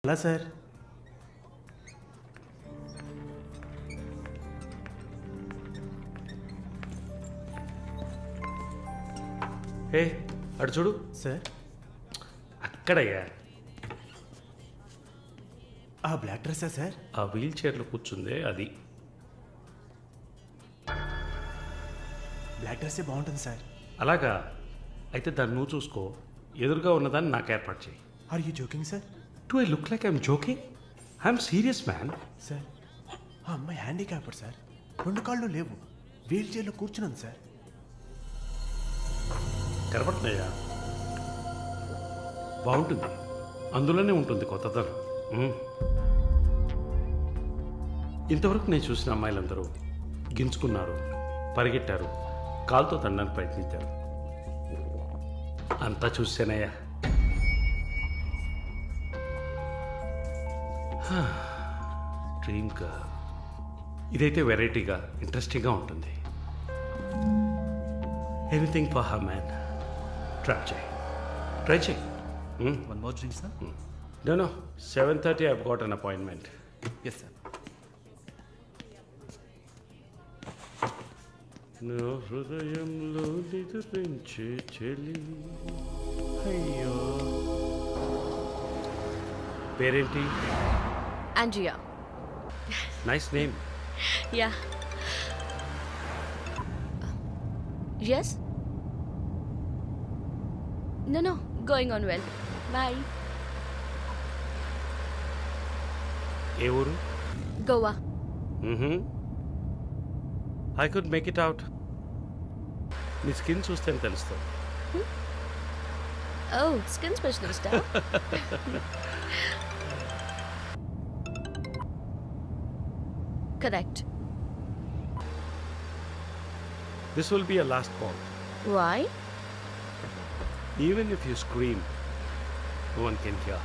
అలా సార్. ఏ అటు చూడు సార్. అక్కడయ్యా ఆ బ్లాక్ డ్రెస్సా సార్? ఆ వీల్ చైర్లో కూర్చుందే అది. బ్లాక్ డ్రెస్సే బాగుంటుంది సార్. అలాగా అయితే దాన్ని నువ్వు చూసుకో, ఎదురుగా ఉన్నదాన్ని నాకు ఏర్పాటు చేయి. Are you joking sir? Do I look like I'm joking? I'm serious man. Sir ఆ అమ్మాయి హ్యాండిక్యాప్డ్ సార్, 2 కాళ్ళు లేవు, వీల్ చైర్లో కూర్చున్నాను సార్. కనపడుతున్నాయా? బాగుంటుంది, అందులోనే ఉంటుంది కొత్తదనం. ఇంతవరకు నేను చూసిన అమ్మాయిలందరూ గింజుకున్నారు, పరిగెట్టారు, కాలుతో తండడానికి ప్రయత్నించారు. అంతా చూసానయ్యా. డ్రీమ్ గర్ల్ ఇదైతే వెరైటీగా ఇంట్రెస్టింగ్గా ఉంటుంది. Anything for her man. Try చేయి. One more drink, sir? No. 7:30 I've got an appointment. Yes, sir. నా హృదయంలో నిద్రించే చెలి. అయ్యో, పేరేంటి? Andrea. Nice name. Yeah. Yes? No. Going on well. Bye. ఏ ఊరు? Goa. I could make it out. నీ skin చూస్తేనే తెలుస్తుంది. Oh, skin specialist, huh? Correct. This will be a last call. Why? Even if you scream, no one can hear.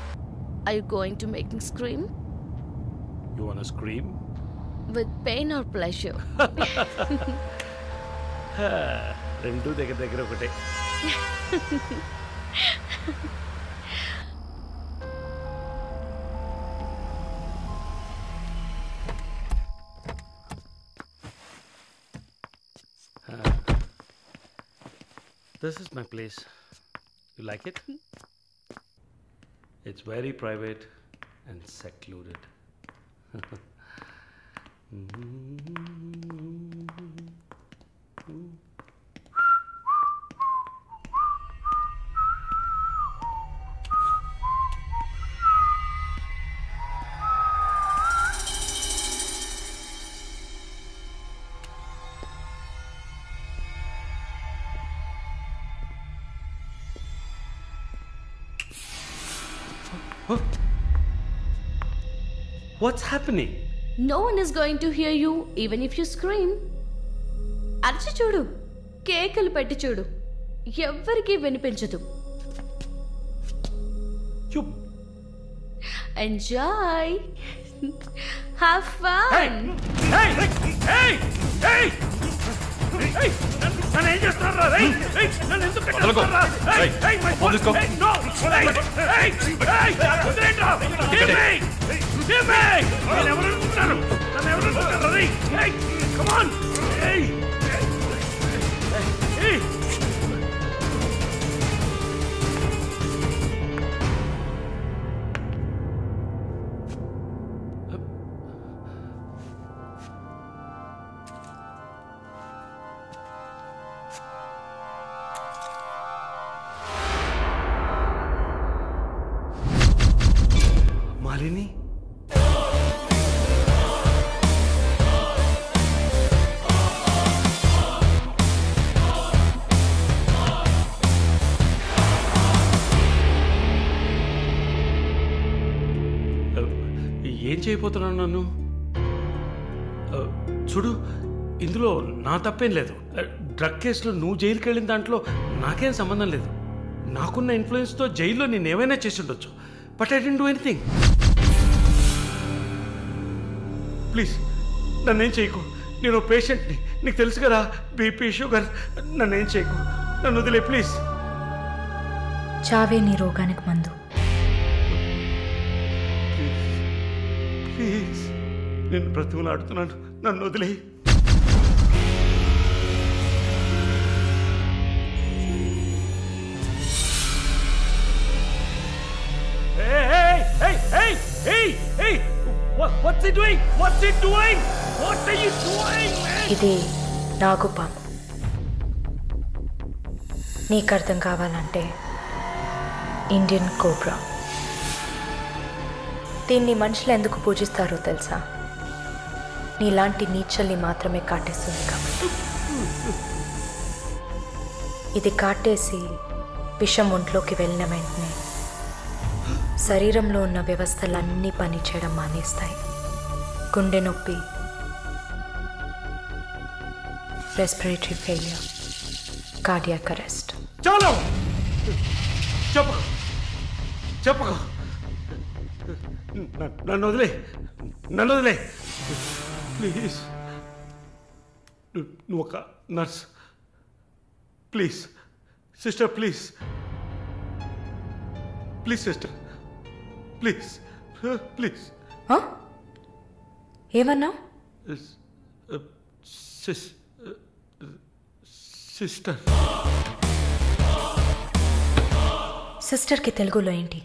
Are you going to make me scream? You wanna scream? With pain or pleasure? రెండు దగ్గర ఒకటే. This is my place. You like it? It's very private and secluded. What's happening? No one is going to hear you even if you scream. అరచి చూడు, కేకలు పెట్టి చూడు, ఎవ్వరికీ వినిపించదు. You Enjoy. Have fun. Hey! నన్ను ఏం చేస్తున్నారా? నన్ను ఎందుకు కట్టేస్తున్నారా? No! Give me! నన్ను ఎవరు అనుకుంటారు? Come on! Hey! మాలిని, ఏం చేయబోతున్నాను నన్ను? చూడు, ఇందులో నా తప్పేం లేదు. డ్రగ్ కేసులో నువ్వు జైలుకి వెళ్ళిన దాంట్లో నాకేం సంబంధం లేదు. నాకున్న ఇన్ఫ్లుయెన్స్తో జైల్లో నేను ఏమైనా చేసి ఉండొచ్చు. But I don't do anything. Please నన్నేం చేయకు. నేను పేషెంట్ని, నీకు తెలుసు కదా, బీపీ, షుగర్. నన్నేం చేయకు, నన్ను వదిలే ప్లీజ్. చావే నీ రోగానికి మందు. ప్లీజ్ నేను బ్రతిమలాడుతున్నాను, నన్ను వదిలేయి. ఇది నాగుపాము. నీకు అర్థం కావాలంటే ఇండియన్ కోబ్రా. దీన్ని మనుషులు ఎందుకు పూజిస్తారో తెలుసా? నీలాంటి నీచల్ని మాత్రమే కాటేస్తుంది కాబట్టి. ఇది కాటేసి విషం ఒంట్లోకి వెళ్ళిన వెంటనే శరీరంలో ఉన్న వ్యవస్థలన్నీ పనిచేయడం మానేస్తాయి. గుండె నొప్పి, రెస్పిరేటరీ ఫెయిల్యూర్, కార్డియాక్ అరెస్ట్. చాలు, చెప్పకు చెప్పకు, నన్ను వదిలే, నన్ను వదిలే ప్లీజ్. నువ్వు ఒక nurse, please sister, please please sister, please please. ఏమన్నా? సిస్టర్. సిస్టర్కి తెలుగులో ఏంటి?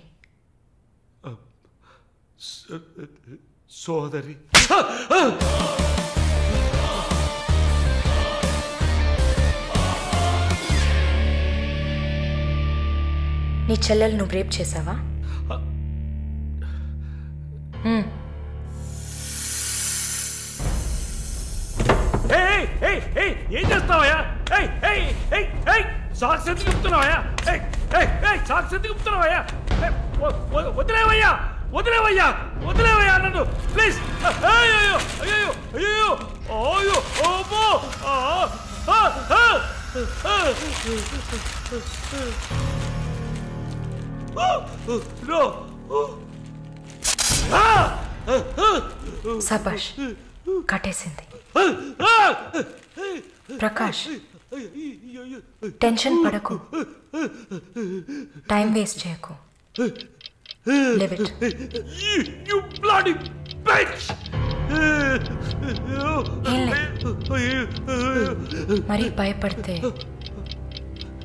సోదరి. నీ చెల్లెలు నువ్వు రేప్ చేసావా? ఏం చేస్తావయ్యా? సాక్స్ ఎందుకు చెప్తున్నావయ్యా? సాక్స్ ఎందుకు చెప్తున్నావయ్యా? వదిలేవయ్యా, వదిలేవయ్యా, వదిలేవయ్యా నన్ను ప్లీజ్. అయ్యో అయ్యో అయ్యో అయ్యో ఓమో. సబాష్, కట్టేసింది. ప్రకాష్, టెన్షన్ పడకు, టైం వేస్ట్ చేయకు. Live it. You bloody bitch! మరి భయపడితే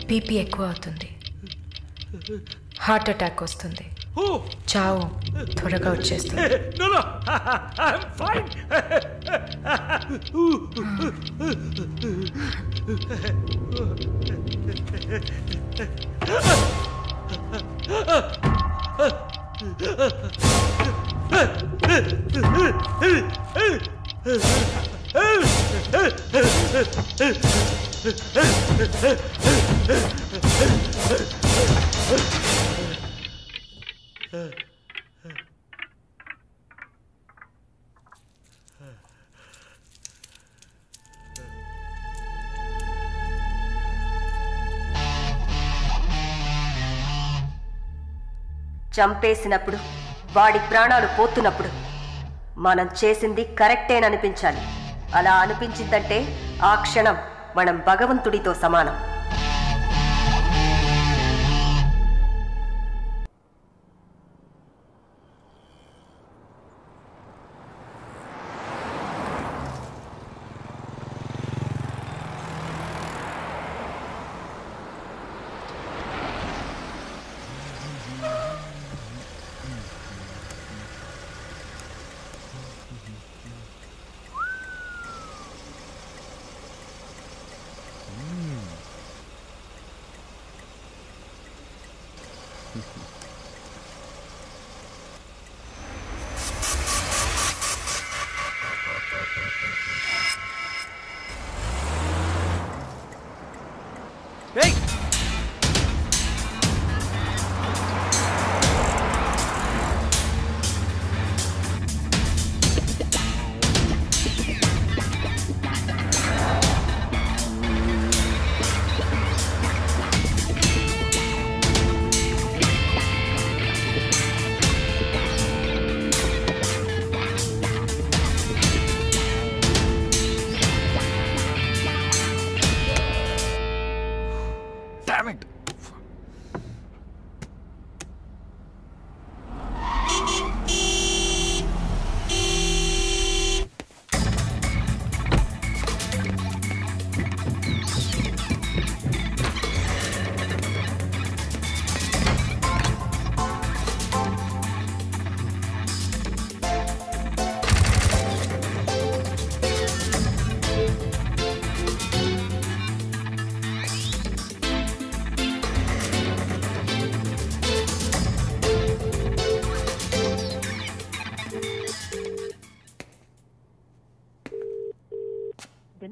బీపీ ఎక్కువ అవుతుంది, హార్ట్ అటాక్ వస్తుంది, చావు త్వరగా వచ్చేస్తుంది. No, no, I'm fine. చంపేసినప్పుడు, వాడి ప్రాణాలు పోతున్నప్పుడు మనం చేసింది కరెక్టేననిపించాలి. అలా అనిపించిందంటే ఆ క్షణం మనం భగవంతుడితో సమానం.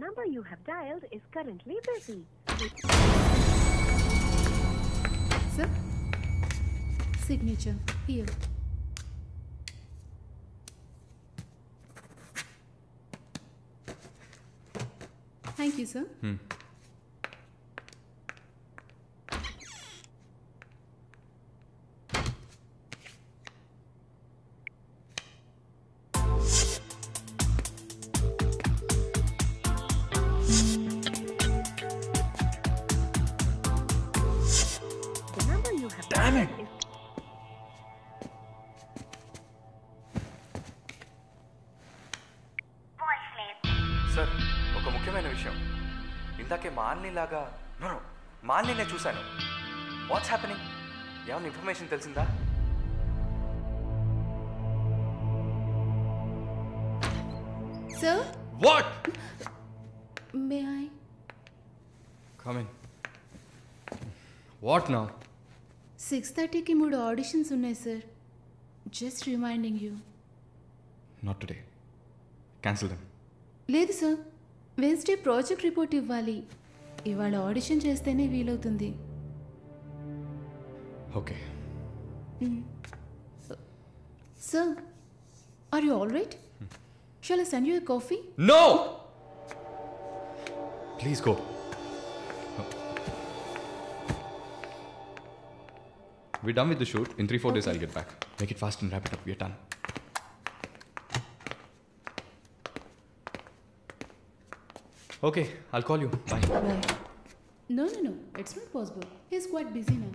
number you have dialed is currently busy. Sir, signature here. Thank you, sir. The number you have Damn dialed it. is sir ఒక ముఖ్యమైన విషయం ఇందాకే మాలినిలాగా నో మాలిని చూశాను వాట్స్ హ్యాపెనింగ్ ఏమైనా ఇన్ఫర్మేషన్ తెలిసిందా Sir, what may I? Come in what now 6:30కి 3 auditions ఉన్నాయి sir. Just reminding you. Not today cancel them లేదు సార్, వెన్స్డే ప్రాజెక్ట్ రిపోర్ట్ ఇవ్వాలి. ఇవాళ ఆడిషన్ చేస్తేనే వీలవుతుంది. Okay sir, are you all right? Shall I send you a coffee? No please go We're done with the shoot. In 3-4 days, I'll get back. Make it fast and wrap it up. We're done. Okay, I'll call you. Bye. Bye. No, it's not possible. He's quite busy now.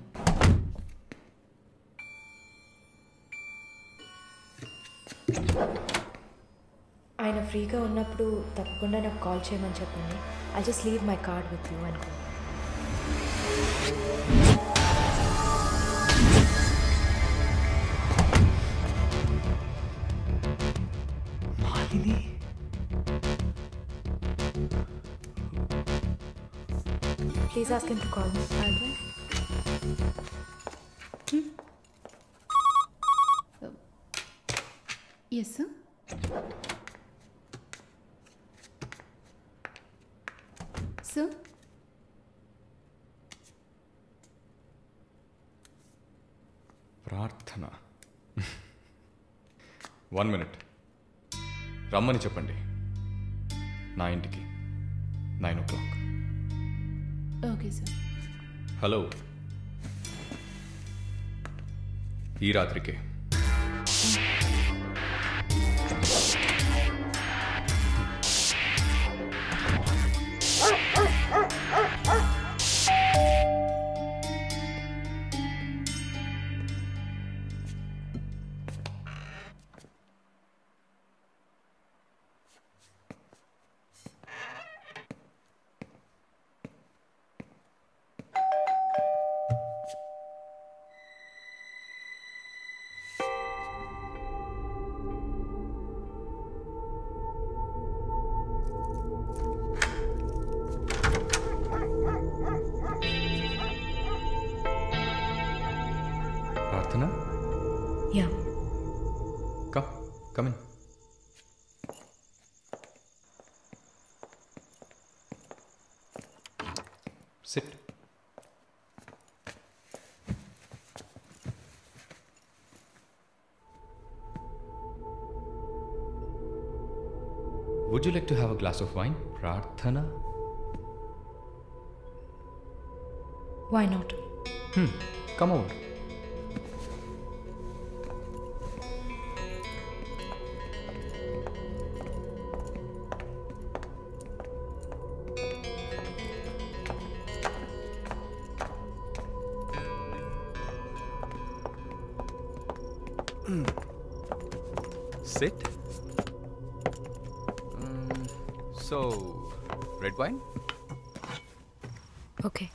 ఆయన ఫ్రీగా ఉన్నప్పుడు తప్పకుండా నాకు call చేయమని చెప్పండి. I just leave my card with you అనుకో. Malini please ask him to call me. Yes, sir. Sir? ప్రార్థన 1 minute రమ్మని చెప్పండి నా ఇంటికి 9 o'clock. Okay, sir. హలో ఈ రాత్రికే ప్రార్థన yeah. come in. Sit. Would you like to have a glass of wine, Prarthana? Why not? Come over. Sit. So, red wine? Okay.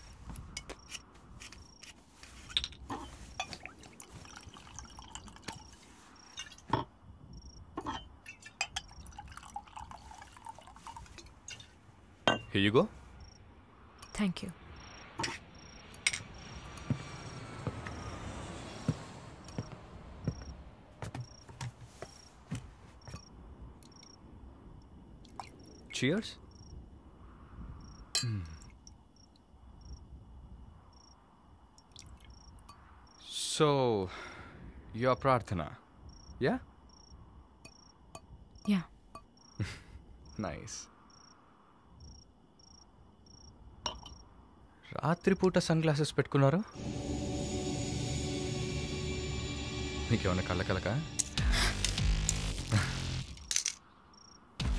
Here you go. Thank you. Cheers. So, you're Prarthana, yeah? Yeah. Nice. రాత్రిపూట sun glasses పెట్టుకున్నారు? మీకేమన్నా కళ్ళకలక?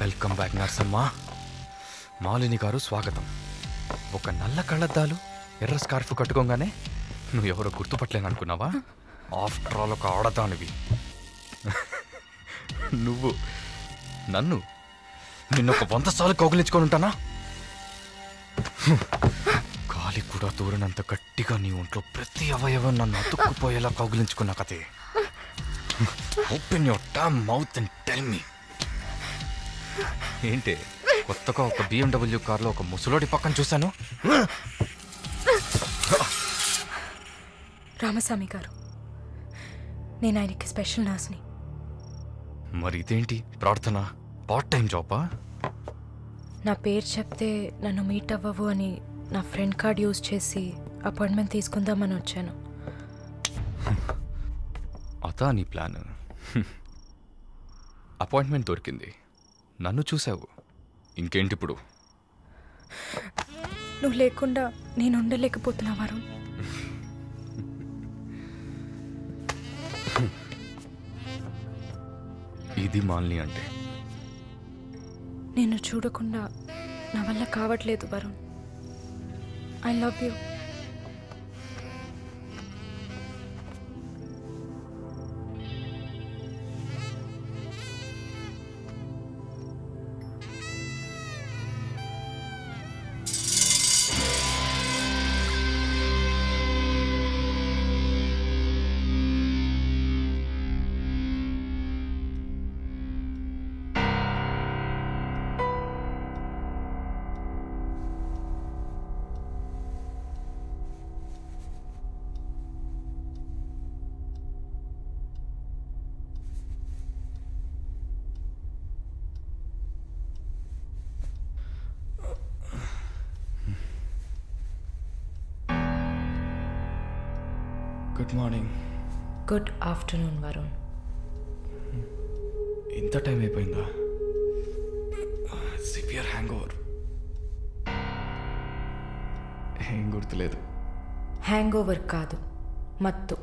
Welcome back నర్సమ్మ. మాలిని గారు స్వాగతం. ఒక నల్ల కళ్ళద్దాలు ఎర్ర స్కార్ఫ్ కట్టుకోగానే నువ్వు ఎవరో గుర్తుపట్టలేను అనుకున్నావా? ఆఫ్టర్ ఆల్ ఒక ఆడదానివి. నువ్వు నన్ను నిన్నొక 100 సార్లు కౌగిలించుకొని ఉంటానా? గాలి కూడా దూరనంత గట్టిగా నీ ఒంట్లో ప్రతి అవయవం నన్ను అతుక్కుపోయేలా కౌగిలించుకున్నా కదే. Open your damn mouth and tell me. ఏంటి కొత్తగా ఒక BMW కార్లో ఒక ముసలోడి పక్కన చూశాను? రామస్వామి గారు, నేను ఆయనకి స్పెషల్ నర్స్ని. మరి ఇదేంటి ప్రార్థన? పార్ట్ టైం జాబా? నా పేరు చెప్తే నన్ను మీట్ అవ్వవు అని నా ఫ్రెండ్ కార్డ్ యూజ్ చేసి అపాయింట్మెంట్ తీసుకుందామని వచ్చాను. అదా నీ ప్లాన్? అపాయింట్మెంట్ దొరికింది, నన్ను చూసావు, ఇంకేంటి ఇప్పుడు? నువ్వు లేకుండా నేను ఉండలేకపోతున్నా వరుణ్. ఇది మాలిని అంటే. నేను చూడకుండా నా వల్ల కావట్లేదు Varun. I love you. Good morning. Good afternoon Varun. ఇంత టైం అయిపోయిందా? Severe hangover. ఏం గుర్తులేదు. హ్యాంగ్ ఓవర్ కాదు, మత్తు.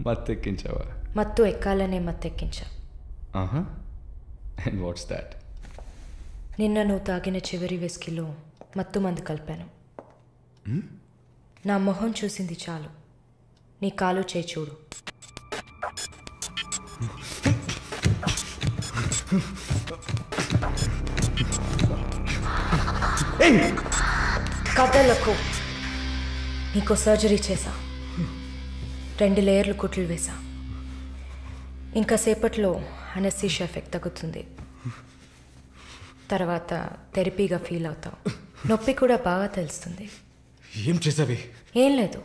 మత్తెక్కించావా? మత్తు ఎక్కాలనే మత్తెక్కించా. And what's that? నిన్న నువ్వు తాగిన చివరి విస్కీలో మత్తు మందు కలిపాను. నా మొహం చూసింది చాలు, నీ కాలు చేయి చూడు. కథలకు నీకో సర్జరీ చేశా, 2 లేయర్లు కుట్లు వేసా. ఇంకా సేపట్లో అనస్థీషియా ఎఫెక్ట్ తగ్గుతుంది. తర్వాత థెరపీగా ఫీల్ అవుతావు. నొప్పి కూడా బాగా తెలుస్తుంది. ఏం చేసావి? ఏం లేదు,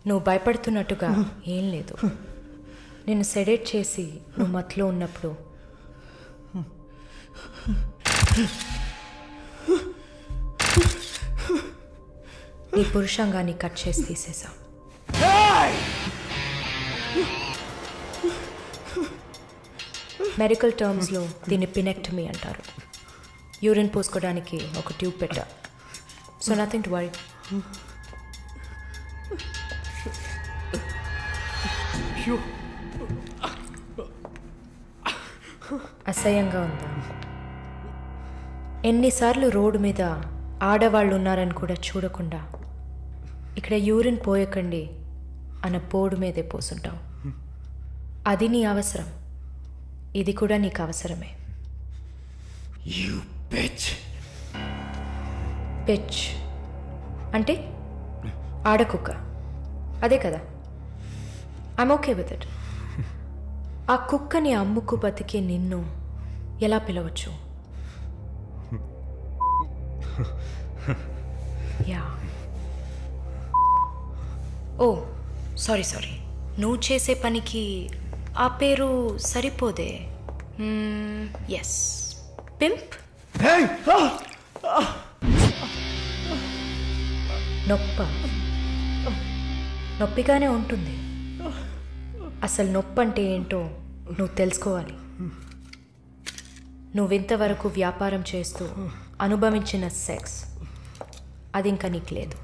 నువ్వు భయపడుతున్నట్టుగా ఏం లేదు. నేను సెడేట్ చేసి నువ్వు మత్తులో ఉన్నప్పుడు నీ పురుషాంగాన్ని కట్ చేసి తీసేసా. మెడికల్ టర్మ్స్లో దీన్ని పినెక్టమీ అంటారు. యూరిన్ పోసుకోవడానికి ఒక ట్యూబ్ పెట్టా. So nothing to worry. అసహ్యంగా ఉందా? ఎన్నిసార్లు రోడ్డు మీద ఆడవాళ్ళు ఉన్నారని కూడా చూడకుండా ఇక్కడ యూరిన్ పోయకండి అన్న పోడు మీదే పోసుంటావు. అది నీ అవసరం, ఇది కూడా నీకు అవసరమే. పిచ్ అంటే ఆడకుక్క, అదే కదా? I'm okay with it. ఆ కుక్కని అమ్ముకు బతికే నిన్ను ఎలా పిలవచ్చు? యా. ఓ సారీ, నువ్వు చేసే పనికి ఆ పేరు సరిపోదే. Yes, pimp. నొప్ప నొప్పిగానే ఉంటుంది. అసలు నొప్పి అంటే ఏంటో నువ్వు తెలుసుకోవాలి. నువ్వింతవరకు వ్యాపారం చేస్తూ అనుభవించిన సెక్స్ అది ఇంకా నీకు లేదు.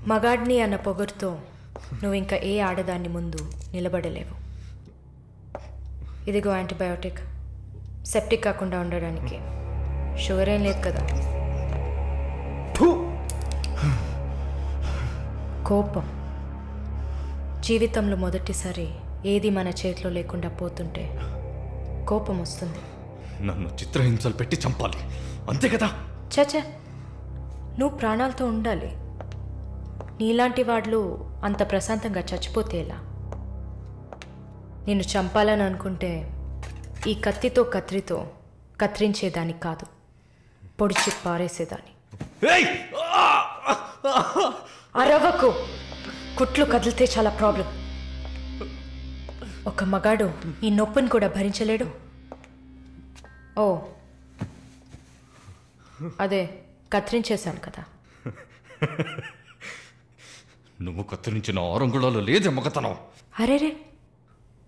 మగాడిని అన్న పొగరుతో నువ్వు ఇంకా ఏ ఆడదాన్ని ముందు నిలబడలేవు. ఇదిగో యాంటీబయోటిక్, సెప్టిక్ కాకుండా ఉండడానికి. షుగర్ ఏం లేదు కదా? కోపం జీవితంలో మొదటిసారి ఏది మన చేతిలో లేకుండా పోతుంటే కోపం వస్తుంది. నన్ను చిత్రహింసలు పెట్టి చంపాలి అంతే కదా? చచ్చా, నువ్వు ప్రాణాలతో ఉండాలి. నీలాంటి వాళ్ళు అంత ప్రశాంతంగా చచ్చిపోతే ఎలా? నిన్ను చంపాలని అనుకుంటే ఈ కత్తితో కత్తిరించేదాన్ని కాదు, పొడిచి పారేసేదాన్ని. అరవకు, కుట్లు కదిలితే చాలా ప్రాబ్లం. ఒక మగాడు ఈ నొప్పిని కూడా భరించలేడు. ఓ అదే కత్తిరించేశాను కదా. నువ్వు కత్తిరించిన ఆరంగుళాలు లేదే మగతనం. అరేరే,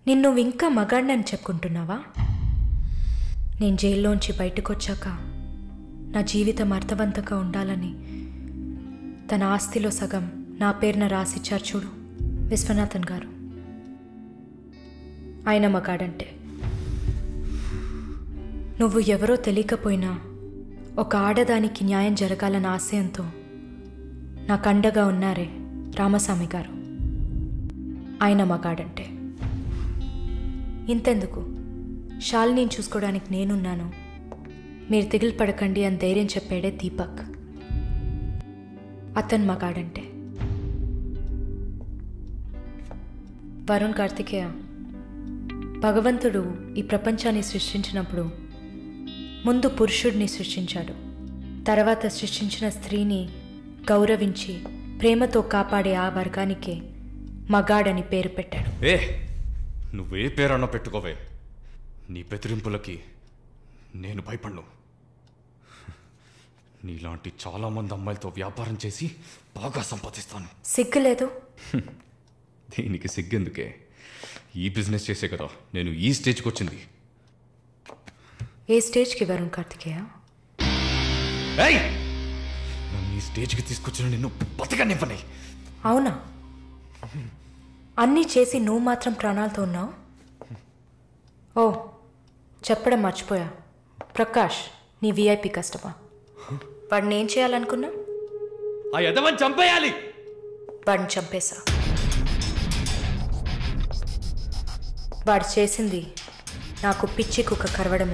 నిన్ను ఇంకా మగాడినని చెప్పుకుంటున్నావా? నేను జైల్లోంచి బయటకు వచ్చాక నా జీవితం అర్థవంతంగా ఉండాలని తన ఆస్తిలో సగం నా పేరున రాసిచ్చారు చూడు విశ్వనాథన్ గారు. ఆయన మగాడంటే. నువ్వు ఎవరో తెలియకపోయినా ఒక ఆడదానికి న్యాయం జరగాలన్న ఆశయంతో నాకు అండగా ఉన్నారే రామస్వామి గారు, ఆయన మగాడంటే. ఇంతెందుకు, శాలినిని చూసుకోవడానికి నేనున్నాను, మీరు దిగులు పడకండి అని ధైర్యం చెప్పాడే దీపక్, అతను మగాడంటే. వరుణ్ కార్తికేయ, భగవంతుడు ఈ ప్రపంచాన్ని సృష్టించినప్పుడు ముందు పురుషుడిని సృష్టించాడు. తర్వాత సృష్టించిన స్త్రీని గౌరవించి ప్రేమతో కాపాడే ఆ వర్గానికే మగాడని పేరు పెట్టాడు. నువ్వే పేరన్నా పెట్టుకోవే, నీ బెదిరింపులకి నేను భయపడ్ను. నీలాంటి చాలామంది అమ్మాయిలతో వ్యాపారం చేసి బాగా సంపాదిస్తాను. సిగ్గులేదు? దీనికి సిగ్గెందుకే? ఈ బిజినెస్ చేసే కదా నేను ఈ స్టేజ్కి వచ్చింది. ఏ స్టేజ్కి వరుణ్ కార్తికేయ? నన్ను ఈ స్టేజ్కి తీసుకొచ్చిన నిన్ను బతకనివ్వని. అవునా? అన్నీ చేసి నువ్వు మాత్రం ప్రాణాలతో ఉన్నావు? ఓ చెప్పడం మర్చిపోయా, ప్రకాష్ నీ విఐపి కస్టమర్. వాడిని ఏం చేయాలనుకున్నా? ఆ యదవని చంపేయాలి. వాడిని చంపేశా. వాడు చేసింది నాకు పిచ్చి కుక్క కరవడం